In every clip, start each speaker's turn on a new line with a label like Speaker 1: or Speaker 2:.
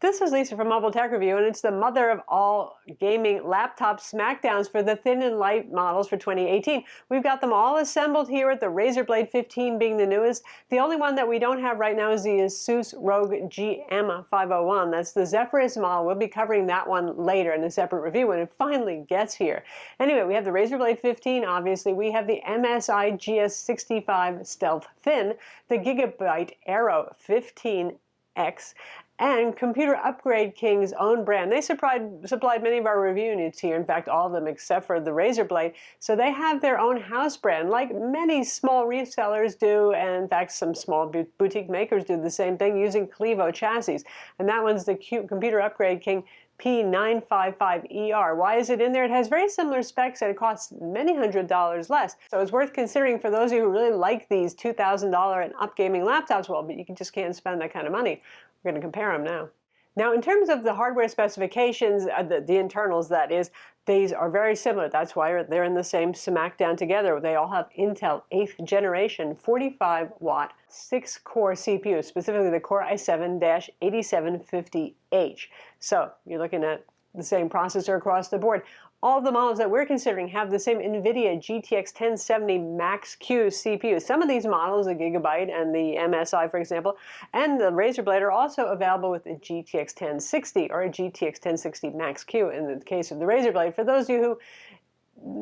Speaker 1: This is Lisa from MobileTechReview, and it's the mother of all gaming laptop smackdowns for the thin and light models for 2018. We've got them all assembled here at the Razer Blade 15 being the newest. The only one that we don't have right now is the Asus ROG GM501. That's the Zephyrus model. We'll be covering that one later in a separate review when it finally gets here. Anyway, we have the Razer Blade 15, obviously. We have the MSI GS65 Stealth Thin, the Gigabyte Aero 15X, and Computer Upgrade King's own brand. They supplied many of our review units here, in fact all of them except for the Razer Blade. So they have their own house brand, like many small resellers do, and in fact some small boutique makers do the same thing using Clevo chassis. And that one's the Computer Upgrade King P955ER. Why is it in there? It has very similar specs and it costs many $100s less. So it's worth considering for those of you who really like these $2,000 and up gaming laptops, well, but you just can't spend that kind of money. We're going to compare them now. Now, in terms of the hardware specifications, the internals, that is, these are very similar. That's why they're in the same Smackdown together. They all have Intel 8th generation 45-watt 6-core CPU, specifically the Core i7-8750H. So you're looking at the same processor across the board. All of the models that we're considering have the same NVIDIA GTX 1070 Max-Q CPU. Some of these models, the Gigabyte and the MSI, for example, and the Razer Blade are also available with the GTX 1060 or a GTX 1060 Max-Q in the case of the Razer Blade. For those of you who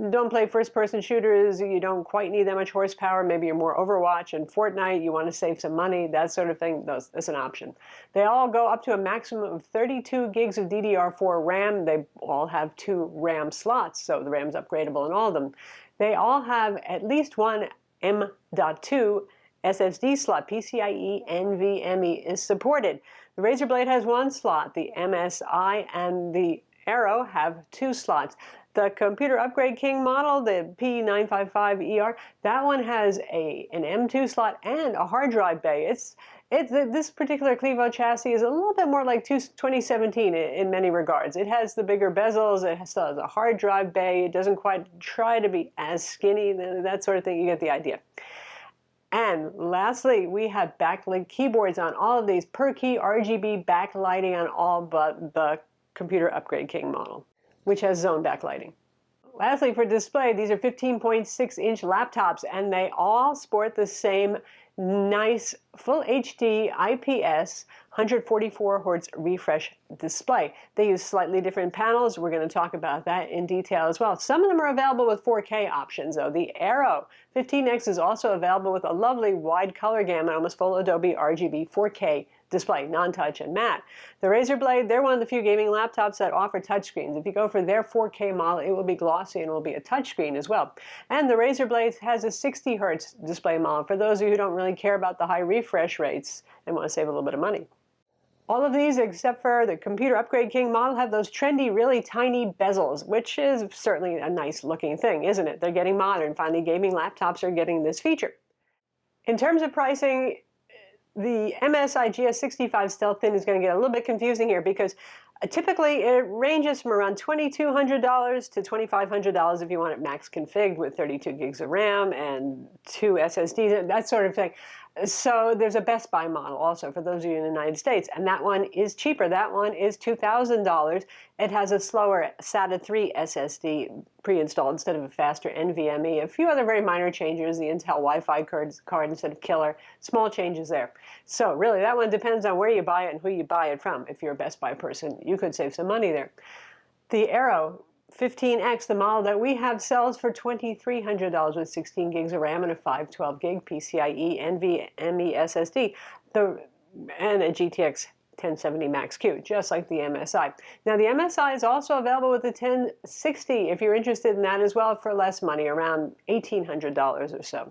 Speaker 1: don't play first-person shooters, you don't quite need that much horsepower, maybe you're more Overwatch and Fortnite, you want to save some money, that sort of thing, that's an option. They all go up to a maximum of 32 gigs of DDR4 RAM. They all have 2 RAM slots, so the RAM's upgradable in all of them. They all have at least one M.2 SSD slot. PCIe NVMe is supported. The Razer Blade has 1 slot. The MSI and the Aero have 2 slots. The Computer Upgrade King model, the P955ER, that one has an M2 slot and a hard drive bay. This particular Clevo chassis is a little bit more like 2017 in many regards. It has the bigger bezels, it still has a hard drive bay, it doesn't quite try to be as skinny, that sort of thing, you get the idea. And lastly, we have backlit keyboards on all of these, per key RGB backlighting on all but the Computer Upgrade King model, which has zone backlighting. Lastly, for display, these are 15.6-inch laptops, and they all sport the same nice full HD IPS 144 Hz refresh display. They use slightly different panels. We're going to talk about that in detail as well. Some of them are available with 4K options, though. The Aero 15X is also available with a lovely wide color gamut, almost full Adobe RGB 4K display, non-touch and matte. The Razer Blade, they're one of the few gaming laptops that offer touchscreens. If you go for their 4K model, it will be glossy and it will be a touchscreen as well. And the Razer Blade has a 60 Hz display model for those of you who don't really care about the high refresh rates and want to save a little bit of money. All of these, except for the Computer Upgrade King model, have those trendy, really tiny bezels, which is certainly a nice looking thing, isn't it? They're getting modern. Finally, gaming laptops are getting this feature. In terms of pricing, the MSI GS65 Stealth Thin is going to get a little bit confusing here because typically it ranges from around $2,200 to $2,500 if you want it max configured with 32 gigs of RAM and 2 SSDs, that sort of thing. So there's a Best Buy model also for those of you in the United States, and that one is cheaper. That one is $2,000. It has a slower SATA 3 SSD pre-installed instead of a faster NVMe. A few other very minor changes, the Intel Wi-Fi card instead of killer, small changes there. So really that one depends on where you buy it and who you buy it from. If you're a Best Buy person, you could save some money there. The Aero 15X, the model that we have, sells for $2,300 with 16 gigs of RAM and a 512 gig PCIe NVMe SSD, and a GTX 1070 Max-Q, just like the MSI. Now the MSI is also available with the 1060 if you're interested in that as well for less money, around $1,800 or so.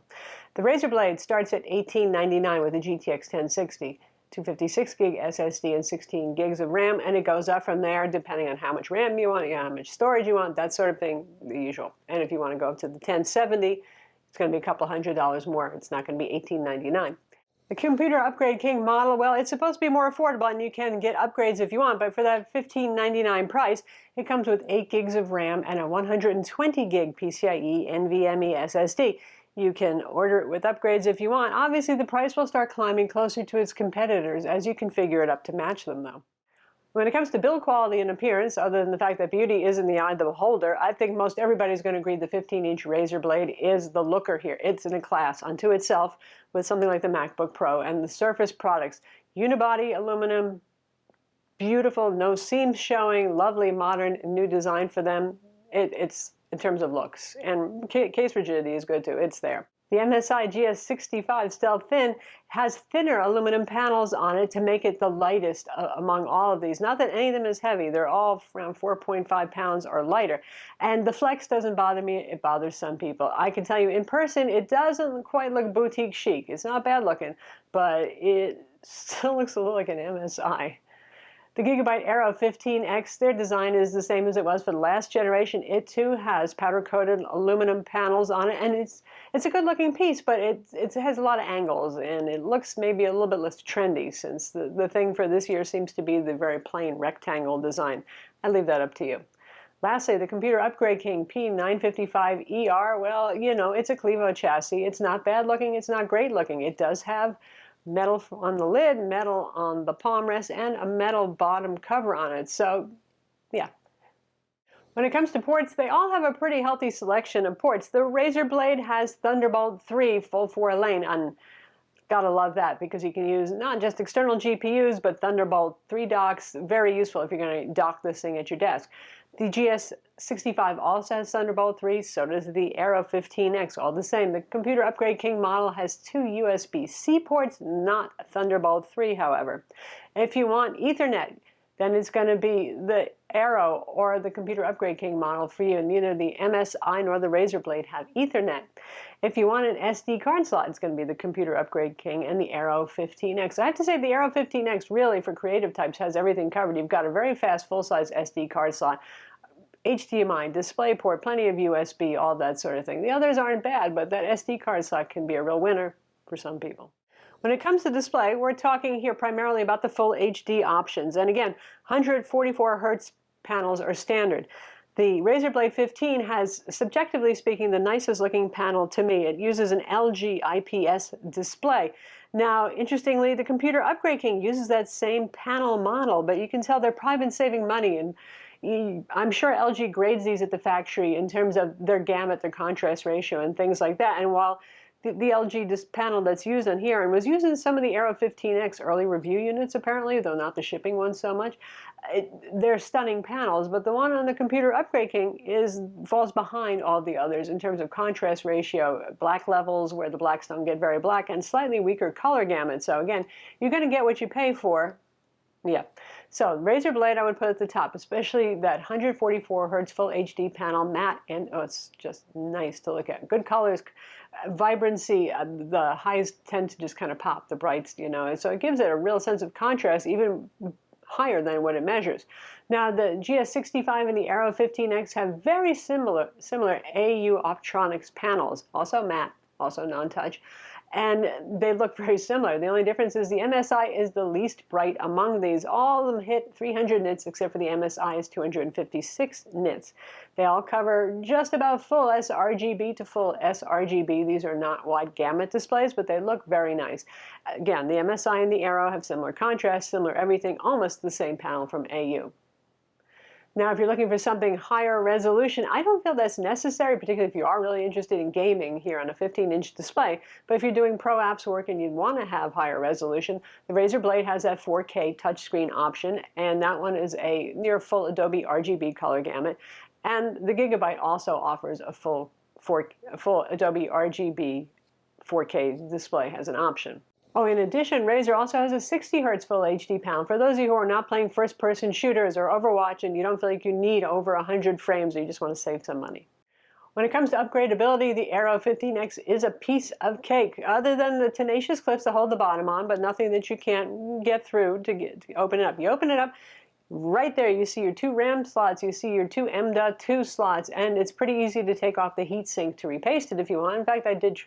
Speaker 1: The Razer Blade starts at $1,899 with the GTX 1060. 256 gig SSD and 16 gigs of RAM, and it goes up from there depending on how much RAM you want, how much storage you want, that sort of thing, the usual. And if you want to go up to the 1070, it's going to be a couple $100 more. It's not going to be $1,899. The Computer Upgrade King model, well, it's supposed to be more affordable and you can get upgrades if you want, but for that $1,599 price, it comes with 8 gigs of RAM and a 120 gig PCIe NVMe SSD. You can order it with upgrades if you want. Obviously, the price will start climbing closer to its competitors as you configure it up to match them, though. When it comes to build quality and appearance, other than the fact that beauty is in the eye of the beholder, I think most everybody's going to agree the 15-inch Razer Blade is the looker here. It's in a class unto itself with something like the MacBook Pro and the Surface products. Unibody, aluminum, beautiful, no seams showing, lovely, modern, new design for them. It's in terms of looks. And case rigidity is good too. It's there. The MSI GS65 Stealth Thin has thinner aluminum panels on it to make it the lightest among all of these. Not that any of them is heavy. They're all around 4.5 pounds or lighter. And the flex doesn't bother me. It bothers some people. I can tell you in person, it doesn't quite look boutique chic. It's not bad looking, but it still looks a little like an MSI. The Gigabyte Aero 15X, their design is the same as it was for the last generation. It too has powder-coated aluminum panels on it, and it's a good-looking piece, but it has a lot of angles, and it looks maybe a little bit less trendy, since the thing for this year seems to be the very plain rectangle design. I leave that up to you. Lastly, the Computer Upgrade King P955ER, well, you know, it's a Clevo chassis. It's not bad looking, it's not great looking. It does have metal on the lid, metal on the palm rest, and a metal bottom cover on it. So, yeah. When it comes to ports, they all have a pretty healthy selection of ports. The Razer Blade has Thunderbolt 3 full 4-lane, and gotta love that because you can use not just external GPUs, but Thunderbolt 3 docks. Very useful if you're going to dock this thing at your desk. The GS65 also has Thunderbolt 3, so does the Aero 15X, all the same. The Computer Upgrade King model has 2 USB-C ports, not Thunderbolt 3, however. If you want Ethernet, then it's going to be the Aero or the Computer Upgrade King model for you. Neither the MSI nor the Razer Blade have Ethernet. If you want an SD card slot, it's going to be the Computer Upgrade King and the Aero 15X. I have to say the Aero 15X really, for creative types, has everything covered. You've got a very fast full-size SD card slot, HDMI, DisplayPort, plenty of USB, all that sort of thing. The others aren't bad, but that SD card slot can be a real winner for some people. When it comes to display, we're talking here primarily about the full HD options. And again, 144 Hz panels are standard. The Razer Blade 15 has, subjectively speaking, the nicest looking panel to me. It uses an LG IPS display. Now, interestingly, the Computer Upgrade King uses that same panel model, but you can tell they're probably been saving money, and I'm sure LG grades these at the factory in terms of their gamut, their contrast ratio, and things like that. And while the LG panel that's used on here and was used in some of the Aero 15X early review units, apparently, though not the shipping ones so much, they're stunning panels. But the one on the Computer Upgrade King falls behind all the others in terms of contrast ratio, black levels where the blacks don't get very black, and slightly weaker color gamut. So again, you're going to get what you pay for. Yeah. So Razer Blade I would put at the top, especially that 144 Hz full HD panel, matte, and oh, it's just nice to look at. Good colors, vibrancy. The highs tend to just kind of pop, the brights, you know. So it gives it a real sense of contrast, even higher than what it measures. Now the GS65 and the Aero 15X have very similar AU Optronics panels, also matte, also non-touch. And they look very similar. The only difference is the MSI is the least bright among these. All of them hit 300 nits except for the MSI is 256 nits. They all cover just about full sRGB to full sRGB. These are not wide gamut displays, but they look very nice. Again, the MSI and the Aero have similar contrast, similar everything, almost the same panel from AU. Now, if you're looking for something higher resolution, I don't feel that's necessary, particularly if you are really interested in gaming here on a 15-inch display. But if you're doing pro apps work and you'd want to have higher resolution, the Razer Blade has that 4K touchscreen option, and that one is a near full Adobe RGB color gamut. And the Gigabyte also offers a full Adobe RGB 4K display as an option. Oh, in addition, Razer also has a 60 Hz full HD panel. For those of you who are not playing first-person shooters or Overwatch and you don't feel like you need over 100 frames or you just want to save some money. When it comes to upgradability, the Aero 15X is a piece of cake, other than the tenacious clips to hold the bottom on, but nothing that you can't get through to open it up. You open it up, right there you see your 2 RAM slots, you see your 2 M.2 slots, and it's pretty easy to take off the heatsink to repaste it if you want. In fact, I did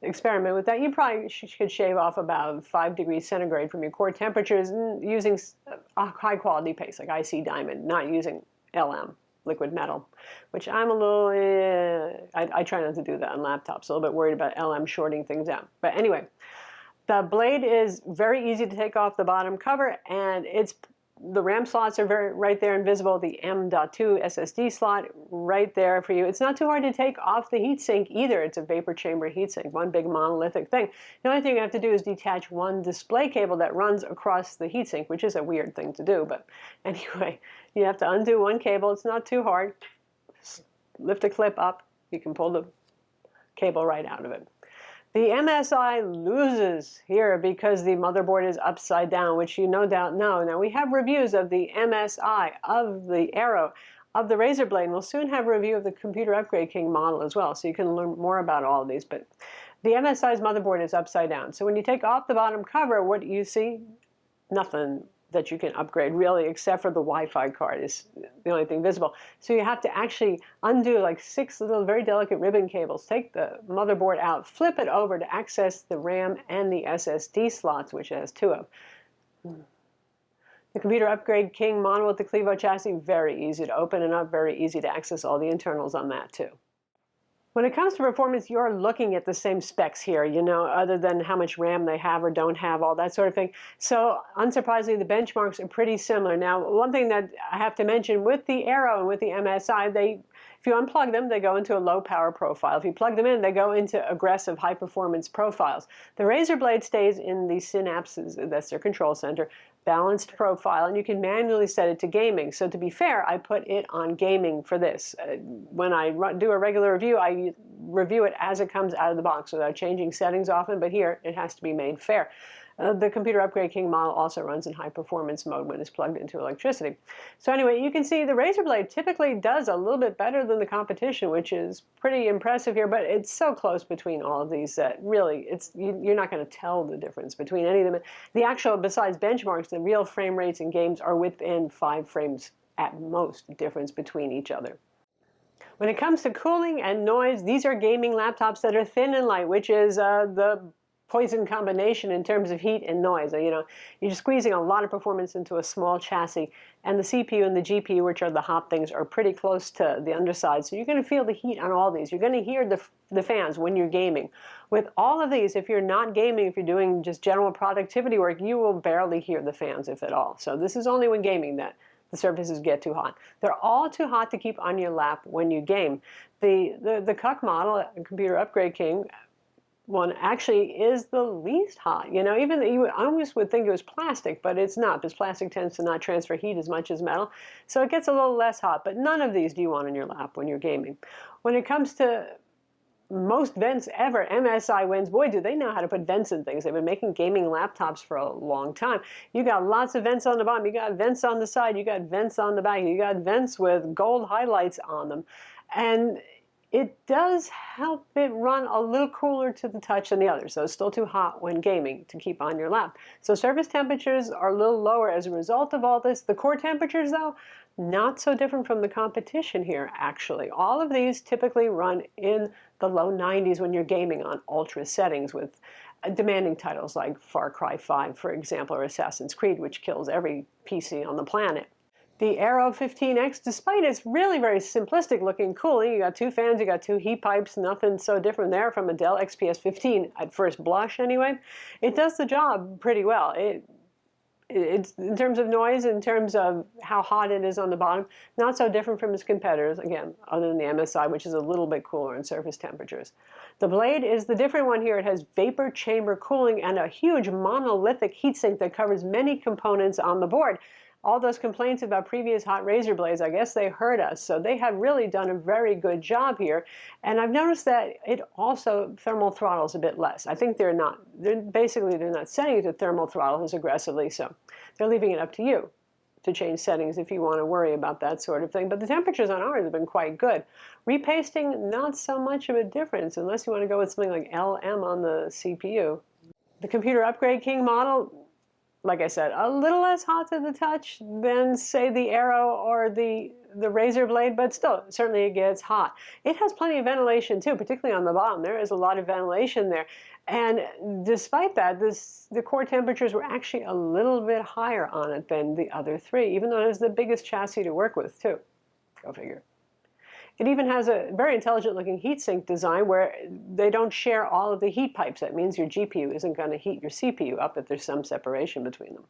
Speaker 1: experiment with that. You probably could shave off about 5 degrees centigrade from your core temperatures using a high quality paste like IC Diamond, not using LM liquid metal, which I'm a little, I try not to do that on laptops, a little bit worried about LM shorting things out. But anyway, the blade is very easy to take off the bottom cover, and the RAM slots are right there and visible. The M.2 SSD slot right there for you. It's not too hard to take off the heatsink either. It's a vapor chamber heatsink, one big monolithic thing. The only thing you have to do is detach one display cable that runs across the heatsink, which is a weird thing to do. But anyway, you have to undo one cable. It's not too hard. Lift a clip up. You can pull the cable right out of it. The MSI loses here because the motherboard is upside down, which you no doubt know. Now, we have reviews of the MSI, of the Aero, of the Razer Blade, and we'll soon have a review of the Computer Upgrade King model as well, so you can learn more about all of these. But the MSI's motherboard is upside down. So when you take off the bottom cover, what do you see? Nothing that you can upgrade really, except for the Wi-Fi card is the only thing visible. So you have to actually undo like 6 little very delicate ribbon cables, take the motherboard out, flip it over to access the RAM and the SSD slots, which it has 2 of. The Computer Upgrade King model with the Clevo chassis, very easy to open and up, very easy to access all the internals on that too. When it comes to performance, you're looking at the same specs here, you know, other than how much RAM they have or don't have, all that sort of thing. So unsurprisingly, the benchmarks are pretty similar. Now, one thing that I have to mention with the Aero and with the MSI, if you unplug them, they go into a low power profile. If you plug them in, they go into aggressive high performance profiles. The Razer Blade stays in the synapses, that's their control center, balanced profile, and you can manually set it to gaming. So to be fair, I put it on gaming for this. When I do a regular review, I review it as it comes out of the box without changing settings often, but here it has to be made fair. The Computer Upgrade King model also runs in high performance mode when it's plugged into electricity. So anyway, you can see the Razer Blade typically does a little bit better than the competition, which is pretty impressive here, but it's so close between all of these that really you're not going to tell the difference between any of them. The actual, besides benchmarks, the real frame rates in games are within 5 frames at most difference between each other. When it comes to cooling and noise, these are gaming laptops that are thin and light, which is the poison combination in terms of heat and noise. You know, you're squeezing a lot of performance into a small chassis, and the CPU and the GPU, which are the hot things, are pretty close to the underside. So you're going to feel the heat on all these. You're going to hear the fans when you're gaming. With all of these, if you're not gaming, if you're doing just general productivity work, you will barely hear the fans, if at all. So this is only when gaming that the surfaces get too hot. They're all too hot to keep on your lap when you game. The CUK model, Computer Upgrade King, one actually is the least hot. You know, even you almost would think it was plastic, but it's not, because plastic tends to not transfer heat as much as metal. So it gets a little less hot, but none of these do you want in your lap when you're gaming. When it comes to most vents ever, MSI wins. Boy, do they know how to put vents in things. They've been making gaming laptops for a long time. You got lots of vents on the bottom. You got vents on the side. You got vents on the back. You got vents with gold highlights on them. And it does help it run a little cooler to the touch than the others, so it's still too hot when gaming to keep on your lap. So surface temperatures are a little lower as a result of all this. The core temperatures, though, not so different from the competition here, actually. All of these typically run in the low 90s when you're gaming on ultra settings with demanding titles like Far Cry 5, for example, or Assassin's Creed, which kills every PC on the planet. The Aero 15X, despite its really very simplistic looking cooling, you got 2 fans, you got 2 heat pipes, nothing so different there from a Dell XPS 15 at first blush anyway. It does the job pretty well. It's in terms of noise, in terms of how hot it is on the bottom, not so different from its competitors, again, other than the MSI, which is a little bit cooler in surface temperatures. The Blade is the different one here. It has vapor chamber cooling and a huge monolithic heatsink that covers many components on the board. All those complaints about previous hot Razer Blades, I guess they heard us. So they have really done a very good job here. And I've noticed that it also thermal throttles a bit less. I think they're not setting it to thermal throttle as aggressively, so they're leaving it up to you to change settings if you want to worry about that sort of thing. But the temperatures on ours have been quite good. Repasting, not so much of a difference, unless you want to go with something like LM on the CPU. The Computer Upgrade King model, like I said, a little less hot to the touch than, say, the Aero or the Razer Blade, but still, certainly it gets hot. It has plenty of ventilation, too, particularly on the bottom. There is a lot of ventilation there. And despite that, the core temperatures were actually a little bit higher on it than the other 3, even though it was the biggest chassis to work with, too. Go figure. It even has a very intelligent looking heatsink design where they don't share all of the heat pipes. That means your GPU isn't going to heat your CPU up if there's some separation between them.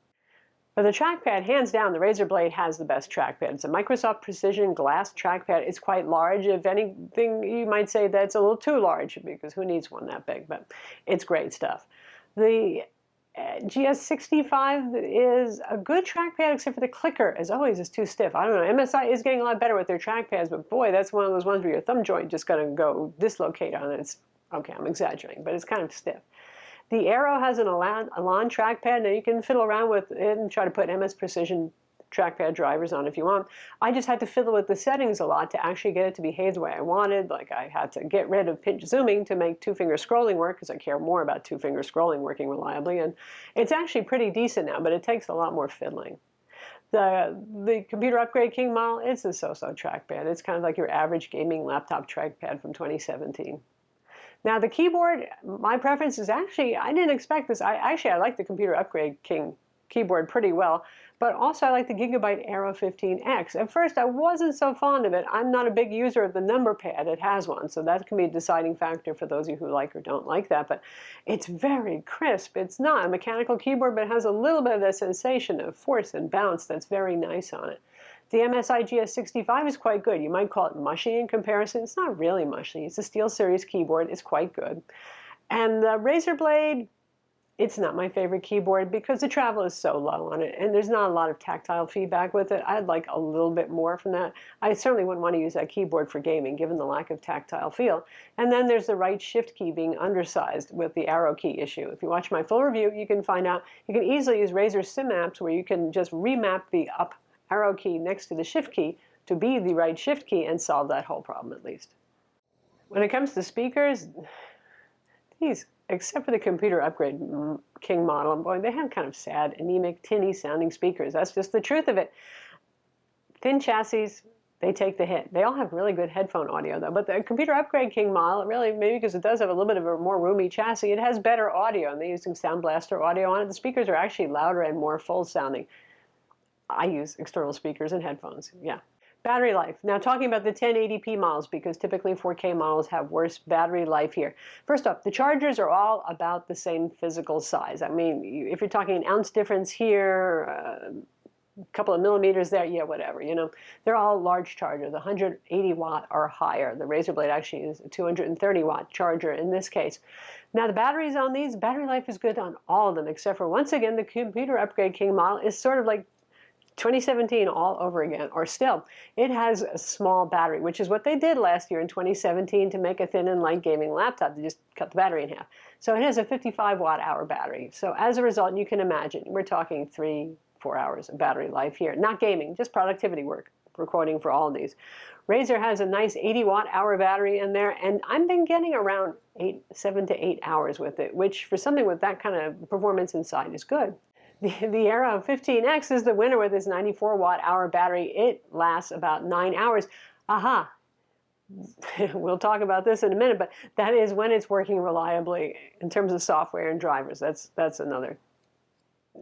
Speaker 1: For the trackpad, hands down, the Razer Blade has the best trackpad. It's a Microsoft Precision glass trackpad. It's quite large. If anything, you might say that's a little too large because who needs one that big, but it's great stuff. The GS65 is a good trackpad except for the clicker, as always, is too stiff. I don't know, MSI is getting a lot better with their trackpads, but boy, that's one of those ones where your thumb joint just going to go dislocate on it. It's, okay, I'm exaggerating, but it's kind of stiff. The Aero has an Elan trackpad. Now you can fiddle around with it and try to put MS Precision trackpad drivers on if you want. I just had to fiddle with the settings a lot to actually get it to behave the way I wanted. Like I had to get rid of pinch zooming to make two-finger scrolling work because I care more about two-finger scrolling working reliably. And it's actually pretty decent now, but it takes a lot more fiddling. The Computer Upgrade King model, it's a so-so trackpad. It's kind of like your average gaming laptop trackpad from 2017. Now the keyboard, my preference is actually, I didn't expect this. I like the Computer Upgrade King keyboard pretty well, but also I like the Gigabyte Aero 15X. At first I wasn't so fond of it. I'm not a big user of the number pad. It has one, so that can be a deciding factor for those of you who like or don't like that, but it's very crisp. It's not a mechanical keyboard, but it has a little bit of the sensation of force and bounce that's very nice on it. The MSI GS65 is quite good. You might call it mushy in comparison. It's not really mushy. It's a SteelSeries keyboard. It's quite good. And the Razer Blade, it's not my favorite keyboard because the travel is so low on it, and there's not a lot of tactile feedback with it. I'd like a little bit more from that. I certainly wouldn't want to use that keyboard for gaming, given the lack of tactile feel. And then there's the right shift key being undersized with the arrow key issue. If you watch my full review, you can find out you can easily use Razer Synapse, where you can just remap the up arrow key next to the shift key to be the right shift key and solve that whole problem at least. When it comes to speakers, these, except for the Computer Upgrade King model, boy, they have kind of sad, anemic, tinny sounding speakers. That's just the truth of it. Thin chassis, they take the hit. They all have really good headphone audio though, but the Computer Upgrade King model, really, maybe because it does have a little bit of a more roomy chassis, it has better audio, and they're using Sound Blaster audio on it. The speakers are actually louder and more full sounding. I use external speakers and headphones, yeah. Battery life. Now talking about the 1080p models, because typically 4K models have worse battery life here. First off, the chargers are all about the same physical size. I mean, if you're talking an ounce difference here, a couple of millimeters there, yeah, whatever, you know. They're all large chargers, 180 watt or higher. The Razer Blade actually is a 230 watt charger in this case. Now the batteries on these, battery life is good on all of them, except for, once again, the Computer Upgrade King model is sort of like 2017 all over again, or still. It has a small battery, which is what they did last year in 2017 to make a thin and light gaming laptop. They just cut the battery in half. So it has a 55 watt-hour battery. So as a result, you can imagine, we're talking 3-4 hours of battery life here. Not gaming, just productivity work, recording for all of these. Razer has a nice 80 watt-hour battery in there, and I've been getting around 7 to 8 hours with it, which for something with that kind of performance inside is good. The Aero 15X is the winner with its 94 watt-hour battery. It lasts about 9 hours. Aha! We'll talk about this in a minute, but that is when it's working reliably in terms of software and drivers. That's another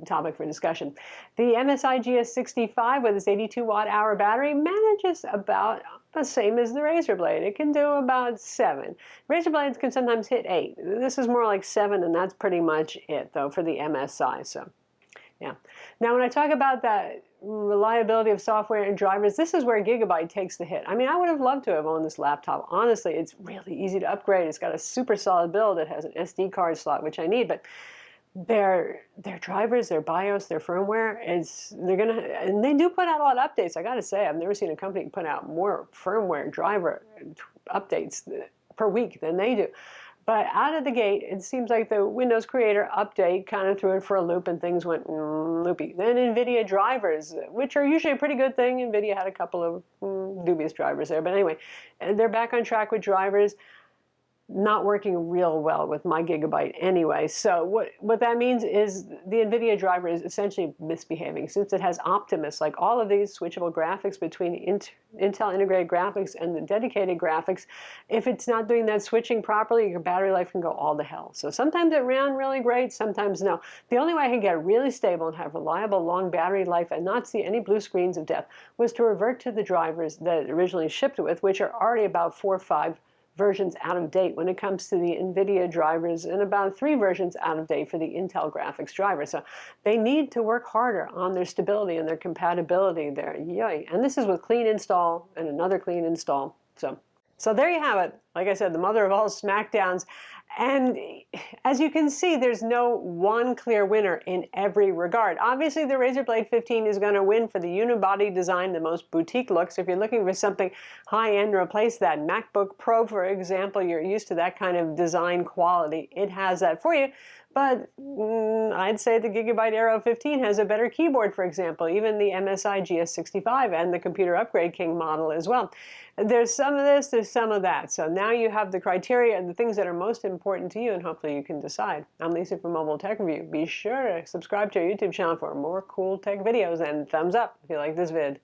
Speaker 1: topic for discussion. The MSI GS65 with its 82 watt-hour battery manages about the same as the Razer Blade. It can do about 7. Razer Blades can sometimes hit 8. This is more like 7, and that's pretty much it, though, for the MSI. So. Yeah. Now, when I talk about that reliability of software and drivers, this is where Gigabyte takes the hit. I mean, I would have loved to have owned this laptop. Honestly, it's really easy to upgrade. It's got a super solid build. It has an SD card slot, which I need, but their drivers, their BIOS, their firmware, and they do put out a lot of updates. I got to say, I've never seen a company put out more firmware driver updates per week than they do. But out of the gate, it seems like the Windows Creator update kind of threw it for a loop and things went loopy. Then NVIDIA drivers, which are usually a pretty good thing. NVIDIA had a couple of dubious drivers there. But anyway, they're back on track with drivers. not working real well with my Gigabyte anyway. So what that means is the NVIDIA driver is essentially misbehaving. Since it has Optimus, like all of these switchable graphics between Intel integrated graphics and the dedicated graphics, if it's not doing that switching properly, your battery life can go all to hell. So sometimes it ran really great, sometimes no. The only way I could get really stable and have reliable long battery life and not see any blue screens of death was to revert to the drivers that it originally shipped with, which are already about 4 or 5 versions out of date when it comes to the NVIDIA drivers, and about 3 versions out of date for the Intel graphics driver. So they need to work harder on their stability and their compatibility there. Yay. And this is with clean install and another clean install. So there you have it. Like I said, the mother of all Smackdowns. And as you can see, there's no one clear winner in every regard. Obviously, the Razer Blade 15 is going to win for the unibody design, the most boutique looks. If you're looking for something high-end, replace that MacBook Pro, for example. You're used to that kind of design quality. It has that for you. But I'd say the Gigabyte Aero 15 has a better keyboard, for example, even the MSI GS65 and the Computer Upgrade King model as well. There's some of this, there's some of that. So now you have the criteria and the things that are most important to you, and hopefully you can decide. I'm Lisa from Mobile Tech Review. Be sure to subscribe to our YouTube channel for more cool tech videos, and thumbs up if you like this vid.